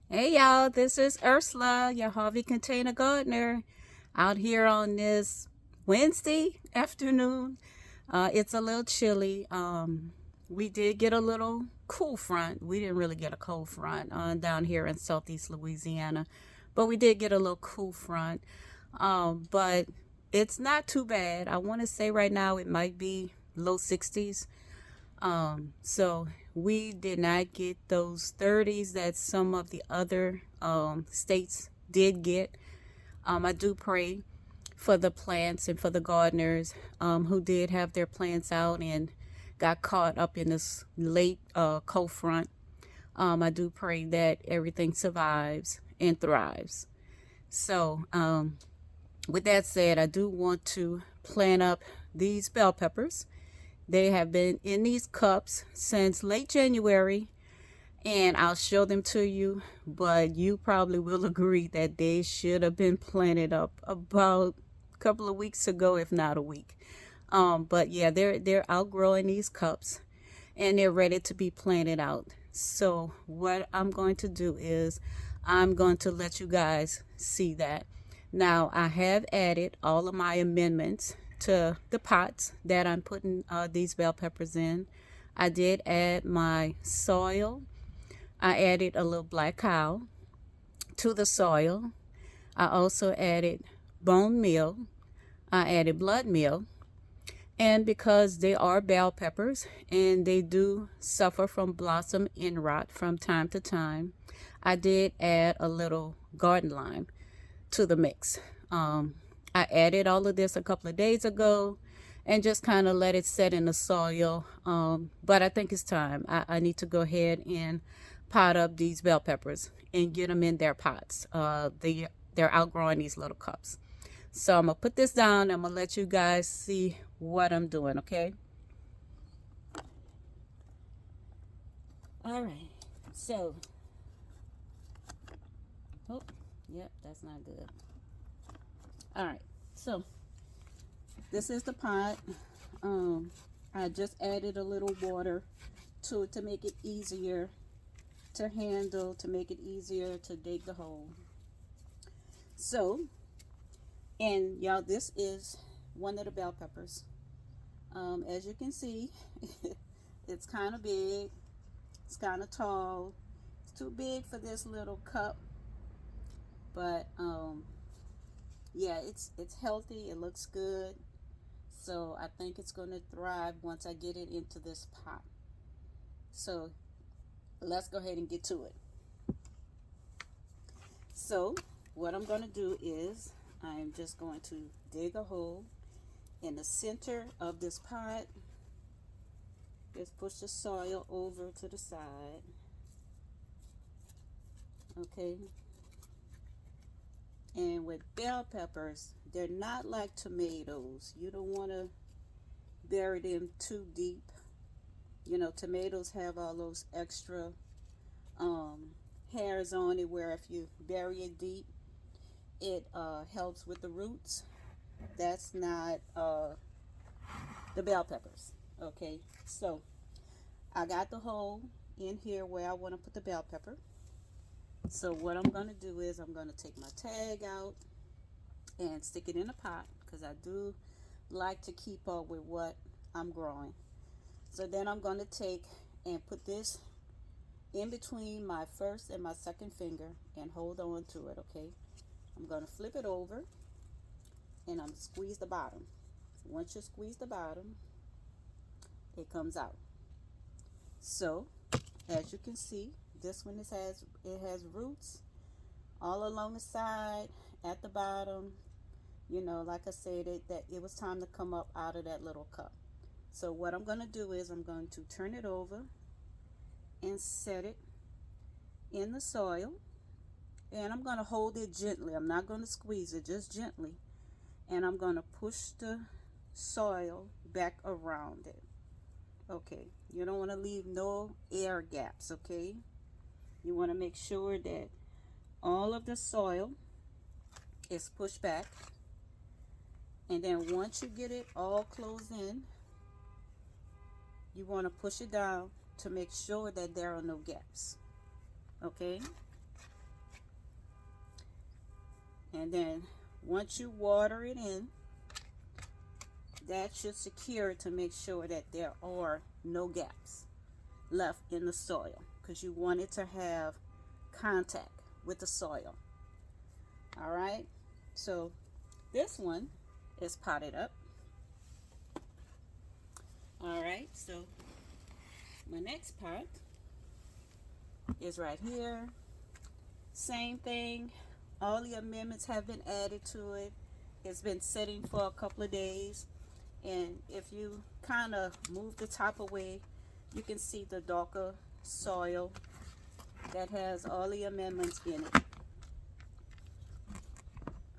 Hey y'all, this is Ursula, your Harvey Container Gardener, out here on this Wednesday afternoon. It's a little chilly. We did get a little cool front. We didn't really get a cold front down here in southeast Louisiana, but we did get a little cool front. But it's not too bad. I want to say right now it might be low 60s. So we did not get those 30s that some of the other states did get. I do pray for the plants and for the gardeners who did have their plants out and got caught up in this late cold front. I do pray that everything survives and thrives. So, with that said, I do want to plant up these bell peppers. They have been in these cups since late January, and I'll show them to you, but you probably will agree that they should have been planted up about a couple of weeks ago, if not a week. But yeah, they're outgrowing these cups and they're ready to be planted out. So what I'm going to do is I'm going to let you guys see that. Now I have added all of my amendments to the pots that I'm putting these bell peppers in. I did add my soil. I added a little black cow to the soil. I also added bone meal. I added blood meal. And because they are bell peppers and they do suffer from blossom end rot from time to time, I did add a little garden lime to the mix. I added all of this a couple of days ago and just kind of let it set in the soil. But I think it's time. I need to go ahead and pot up these bell peppers and get them in their pots. They're outgrowing these little cups. So I'm going to put this down. I'm going to let you guys see what I'm doing, okay? All right. So, oh, yep, that's not good. All right. So, this is the pot. I just added a little water to it to make it easier to handle, to make it easier to dig the hole. So, and y'all, this is one of the bell peppers. As you can see, it's kind of big, it's kind of tall. It's too big for this little cup, but yeah, it's healthy. It looks good. So I think it's going to thrive once I get it into this pot. So let's go ahead and get to it. So what I'm going to do is I'm just going to dig a hole in the center of this pot. Just push the soil over to the side. Okay. And with bell peppers, they're not like tomatoes. You don't want to bury them too deep. You know, tomatoes have all those extra um, hairs on it where if you bury it deep, it helps with the roots. That's not the bell peppers. Okay, so I got the hole in here where I want to put the bell pepper. So what I'm going to do is I'm going to take my tag out and stick it in a pot because I do like to keep up with what I'm growing. So then I'm going to take and put this in between my first and my second finger and hold on to it, okay? I'm going to flip it over and I'm going to squeeze the bottom. Once you squeeze the bottom, it comes out. So, as you can see, this one it has roots all along the side, at the bottom. You know, like I said, that it was time to come up out of that little cup. So what I'm going to do is I'm going to turn it over and set it in the soil. And I'm going to hold it gently. I'm not going to squeeze it, just gently. And I'm going to push the soil back around it. Okay, you don't want to leave no air gaps, okay? You want to make sure that all of the soil is pushed back. And then once you get it all closed in, you want to push it down to make sure that there are no gaps. Okay? And then once you water it in, that should secure it to make sure that there are no gaps left in the soil, because you want it to have contact with the soil. All right, so this one is potted up. All right, so my next pot is right here. Same thing, all the amendments have been added to it. It's been sitting for a couple of days, and if you kind of move the top away, you can see the darker soil that has all the amendments in it.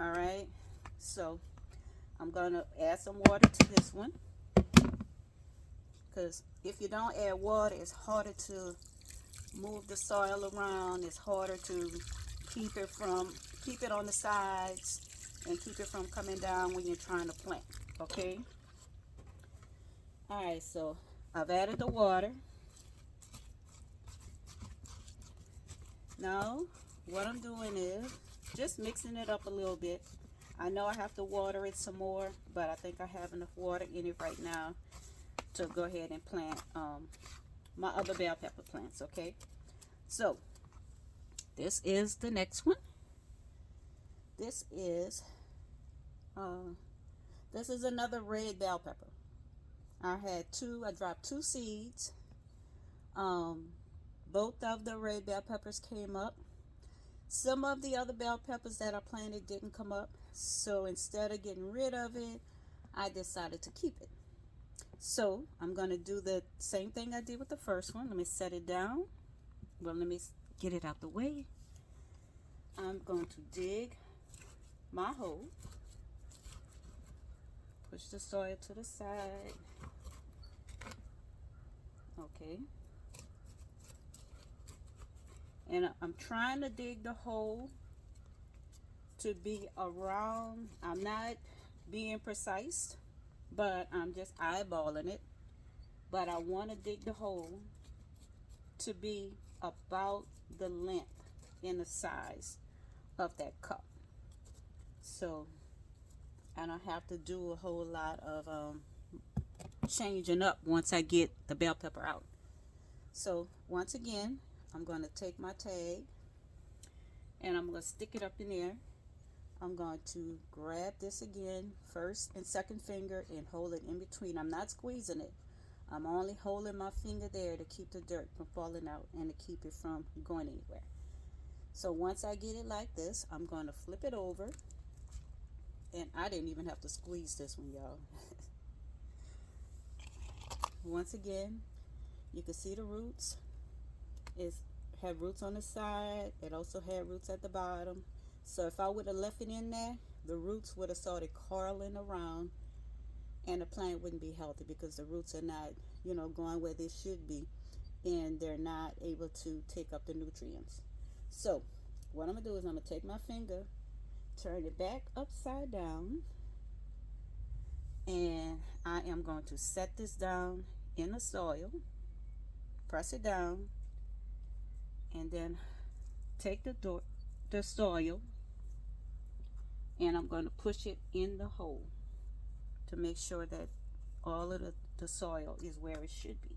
All right, so I'm gonna add some water to this one, because if you don't add water, it's harder to move the soil around. It's harder to keep it on the sides and keep it from coming down when you're trying to plant. Okay. All right, so I've added the water. Now what I'm doing is just mixing it up a little bit. I know I have to water it some more, but I think I have enough water in it right now to go ahead and plant my other bell pepper plants. Okay, so this is the next one. This is another red bell pepper. I dropped 2 seeds. Both of the red bell peppers came up. Some of the other bell peppers that I planted didn't come up, so instead of getting rid of it, I decided to keep it. So I'm going to do the same thing I did with the first one. Let me set it down. Well, let me get it out the way. I'm going to dig my hole, push the soil to the side. Okay, and I'm trying to dig the hole to be around. I'm not being precise, but I'm just eyeballing it. But I want to dig the hole to be about the length and the size of that cup, so I don't have to do a whole lot of changing up once I get the bell pepper out. So once again, I'm going to take my tag and I'm going to stick it up in there. I'm going to grab this again, first and second finger, and hold it in between. I'm not squeezing it. I'm only holding my finger there to keep the dirt from falling out and to keep it from going anywhere. So once I get it like this, I'm going to flip it over. And I didn't even have to squeeze this one, y'all. Once again, you can see the roots. It had roots on the side. It also had roots at the bottom. So if I would have left it in there, the roots would have started curling around and the plant wouldn't be healthy, because the roots are not, going where they should be, and they're not able to take up the nutrients. So what I'm going to do is I'm going to take my finger, turn it back upside down, and I am going to set this down in the soil, press it down, and then take the soil, and I'm going to push it in the hole to make sure that all of the soil is where it should be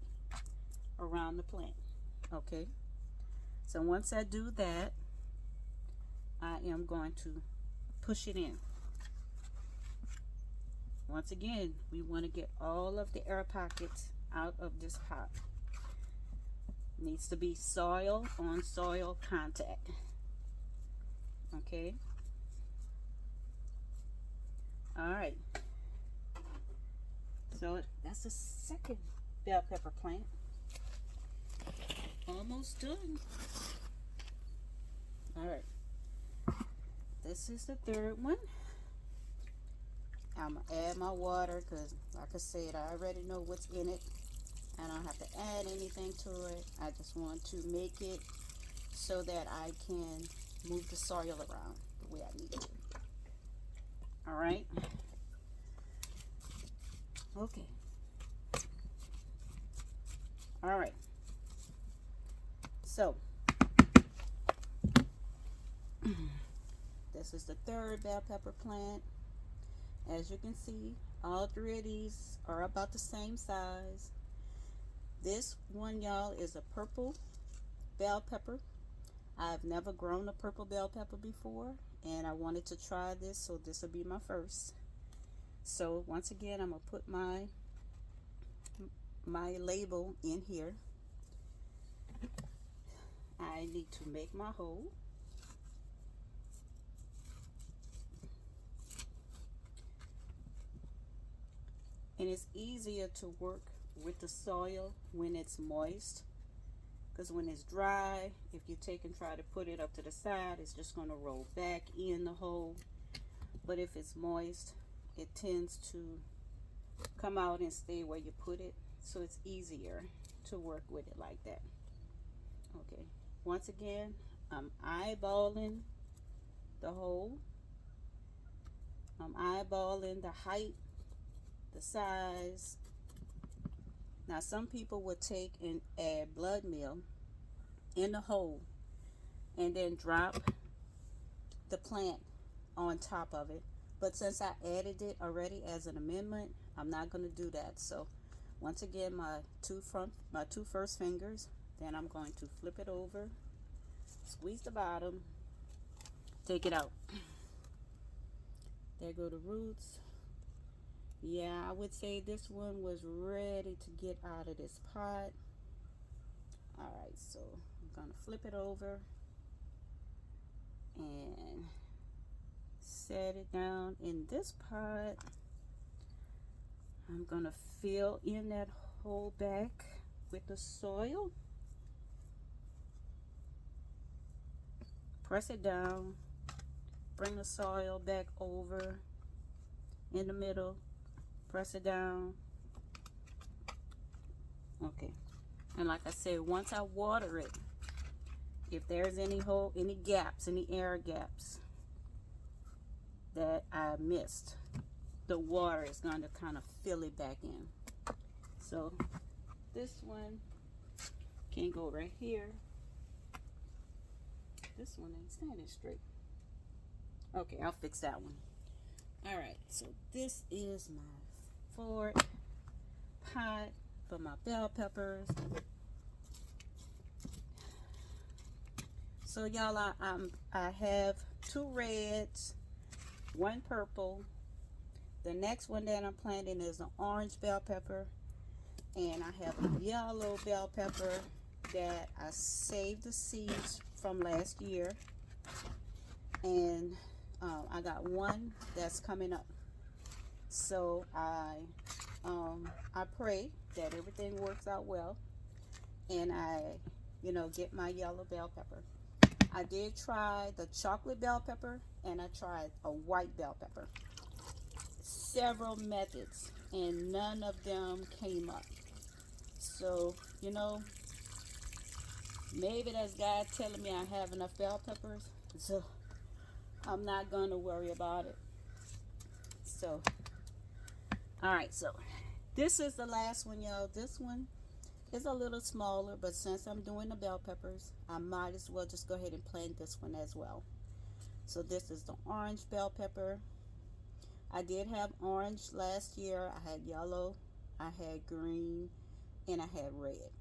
around the plant. Okay, so once I do that, I am going to push it in. Once again, we want to get all of the air pockets out of this pot. Needs to be soil on soil contact. Okay. All right. So that's the second bell pepper plant. Almost done. All right. This is the third one. I'm going to add my water because, like I said, I already know what's in it. I don't have to add anything to it. I just want to make it so that I can move the soil around the way I need to. All right. Okay. All right. So, the This is the third bell pepper plant. As you can see, all three of these are about the same size. This one, y'all, is a purple bell pepper. I've never grown a purple bell pepper before, and I wanted to try this, so this will be my first. So once again, I'm gonna put my label in here. I need to make my hole. And it's easier to work with the soil when it's moist, because when it's dry, if you take and try to put it up to the side, it's just going to roll back in the hole. But if it's moist, it tends to come out and stay where you put it, so it's easier to work with it like that. Okay, once again, I'm eyeballing the hole. I'm eyeballing the height, the size. Now some people would take and add blood meal in the hole and then drop the plant on top of it, but since I added it already as an amendment, I'm not going to do that. So once again, my two first fingers, then I'm going to flip it over, squeeze the bottom, take it out. There go the roots. Yeah, I would say this one was ready to get out of this pot. Alright, so I'm gonna flip it over and set it down in this pot. I'm gonna fill in that hole back with the soil. Press it down, bring the soil back over in the middle, press it down. Okay, and like I said, once I water it, if there's any gaps, any air gaps that I missed, the water is going to kind of fill it back in. So this one can go right here. This one ain't standing straight. Okay, I'll fix that one. All right, so this is my fourth pot for my bell peppers. So y'all, I have 2 reds, 1 purple. The next one that I'm planting is an orange bell pepper, and I have a yellow bell pepper that I saved the seeds from last year, and I got one that's coming up. So I pray that everything works out well, and I get my yellow bell pepper. I did try the chocolate bell pepper, and I tried a white bell pepper. Several methods, and none of them came up. So maybe that's God telling me I have enough bell peppers, so I'm not gonna worry about it. So alright, so this is the last one, y'all. This one is a little smaller, but since I'm doing the bell peppers, I might as well just go ahead and plant this one as well. So this is the orange bell pepper. I did have orange last year. I had yellow, I had green, and I had red.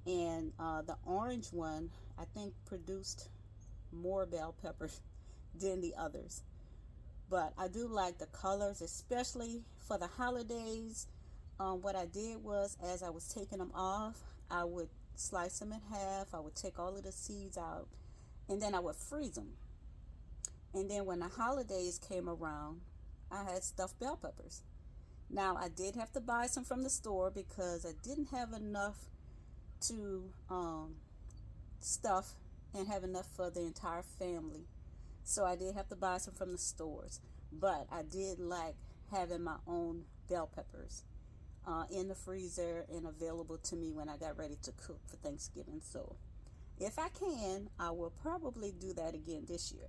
And the orange one, I think, produced more bell peppers than the others. But I do like the colors, especially for the holidays. What I did was, as I was taking them off, I would slice them in half. I would take all of the seeds out, and then I would freeze them. And then when the holidays came around, I had stuffed bell peppers. Now, I did have to buy some from the store because I didn't have enough to stuff and have enough for the entire family. So I did have to buy some from the stores. But I did like having my own bell peppers in the freezer and available to me when I got ready to cook for Thanksgiving. So if I can, I will probably do that again this year.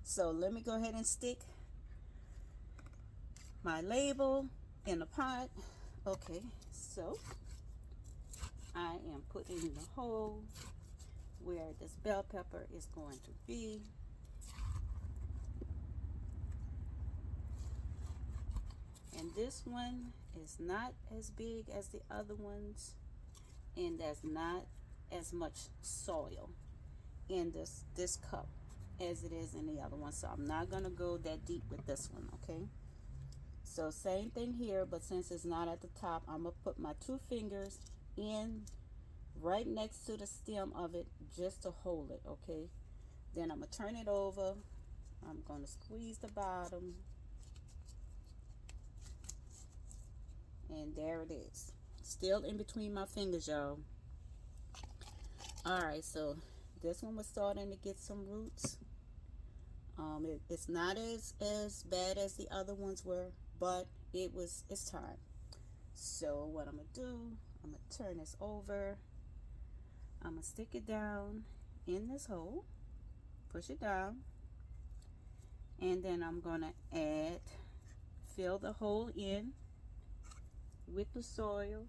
So let me go ahead and stick my label in the pot. Okay, so I am putting the hole where this bell pepper is going to be. And this one is not as big as the other ones, and there's not as much soil in this cup as it is in the other one. So I'm not gonna go that deep with this one, okay? So same thing here, but since it's not at the top, I'm gonna put my 2 fingers in right next to the stem of it just to hold it, okay? Then I'm gonna turn it over. I'm gonna squeeze the bottom, and there it is. Still in between my fingers, y'all. All right, so this one was starting to get some roots. It's not as bad as the other ones were, but it's time. So what I'm gonna do, I'm gonna turn this over. I'm gonna stick it down in this hole, push it down, and then I'm gonna fill the hole in with the soil.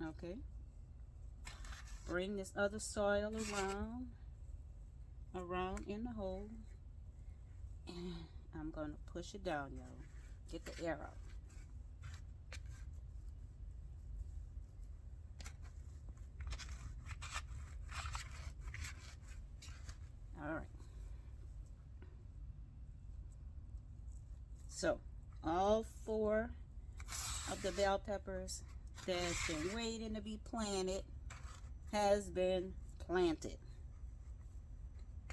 Okay, bring this other soil around in the hole, and I'm gonna push it down, y'all. Get the air out. All right. So all 4 of the bell peppers that's been waiting to be planted has been planted.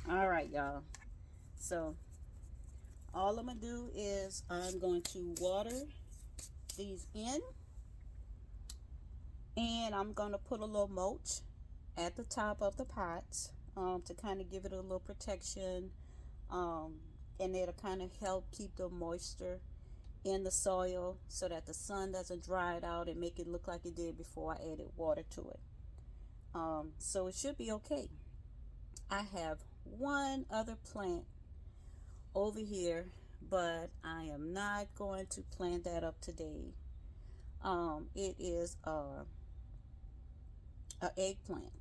All right, y'all. So all I'm gonna do is I'm going to water these in, and I'm gonna put a little mulch at the top of the pots to kind of give it a little protection, and it'll kind of help keep the moisture in the soil so that the sun doesn't dry it out and make it look like it did before I added water to it. So it should be okay. I have one other plant over here, but I am not going to plant that up today. It is a eggplant,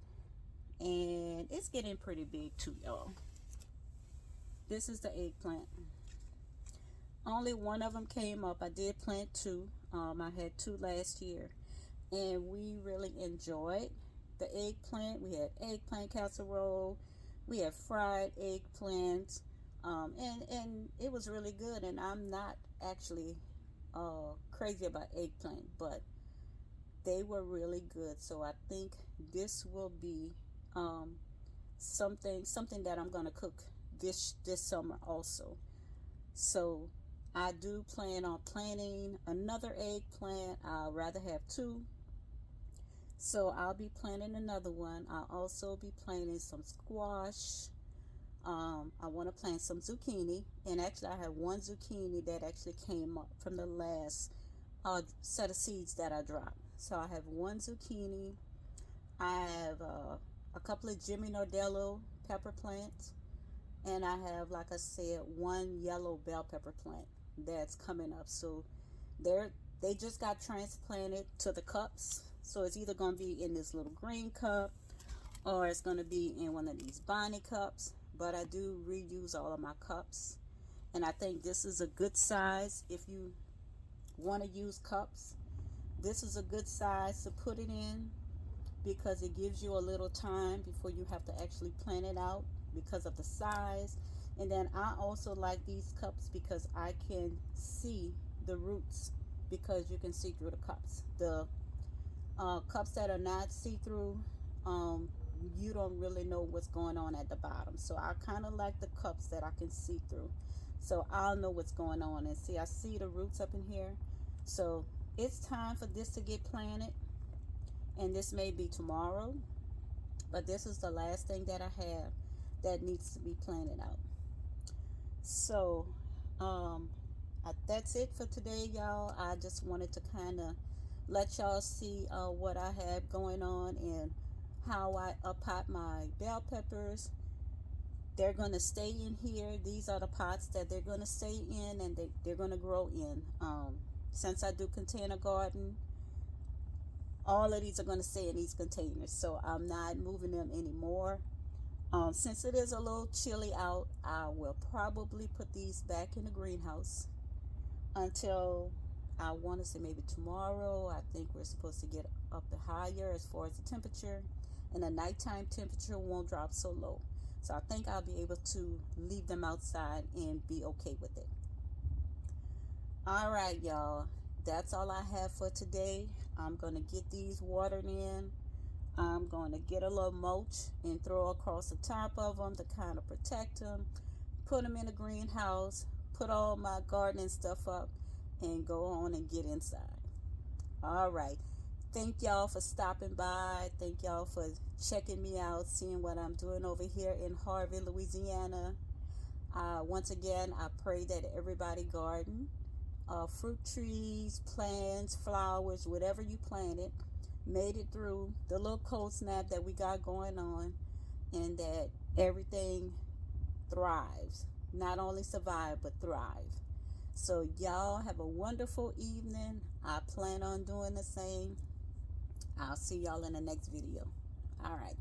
and it's getting pretty big too, y'all. This is the eggplant. Only one of them came up. I did plant 2. I had 2 last year, and we really enjoyed the eggplant. We had eggplant casserole, we had fried eggplants, and it was really good. And I'm not actually crazy about eggplant, but they were really good. So I think this will be something that I'm gonna cook this summer also. So I do plan on planting another eggplant. I'll rather have 2. So I'll be planting another one. I'll also be planting some squash. I want to plant some zucchini. And actually I have 1 zucchini that actually came up from the last set of seeds that I dropped. So I have 1 zucchini. I have a couple of Jimmy Nordello pepper plants. And I have, like I said, 1 yellow bell pepper plant that's coming up. So they just got transplanted to the cups. So it's either going to be in this little green cup, or it's going to be in one of these Bonnie cups. But I do reuse all of my cups, and I think this is a good size. If you want to use cups, this is a good size to put it in, because it gives you a little time before you have to actually plant it out because of the size. And then I also like these cups because I can see the roots, because you can see through the cups. The cups that are not see-through, you don't really know what's going on at the bottom. So I kind of like the cups that I can see through, so I'll know what's going on. And see, I see the roots up in here. So it's time for this to get planted, and this may be tomorrow, but this is the last thing that I have that needs to be planted out. So that's it for today, y'all. I just wanted to kind of let y'all see what I have going on and how I pot my bell peppers. They're going to stay in here. These are the pots that they're going to stay in, and they're going to grow in. Since I do container garden, all of these are going to stay in these containers, so I'm not moving them anymore. Since it is a little chilly out, I will probably put these back in the greenhouse until, I want to say, maybe tomorrow. I think we're supposed to get up higher as far as the temperature, and the nighttime temperature won't drop so low. So I think I'll be able to leave them outside and be okay with it. All right, y'all. That's all I have for today. I'm going to get these watered in. I'm going to get a little mulch and throw across the top of them to kind of protect them. Put them in a greenhouse. Put all my gardening stuff up and go on and get inside. All right. Thank y'all for stopping by. Thank y'all for checking me out, seeing what I'm doing over here in Harvey, Louisiana. Once again, I pray that everybody garden, fruit trees, plants, flowers, whatever you planted, made it through the little cold snap that we got going on, and that everything thrives. Not only survive, but thrive. So y'all have a wonderful evening. I plan on doing the same. I'll see y'all in the next video. All right.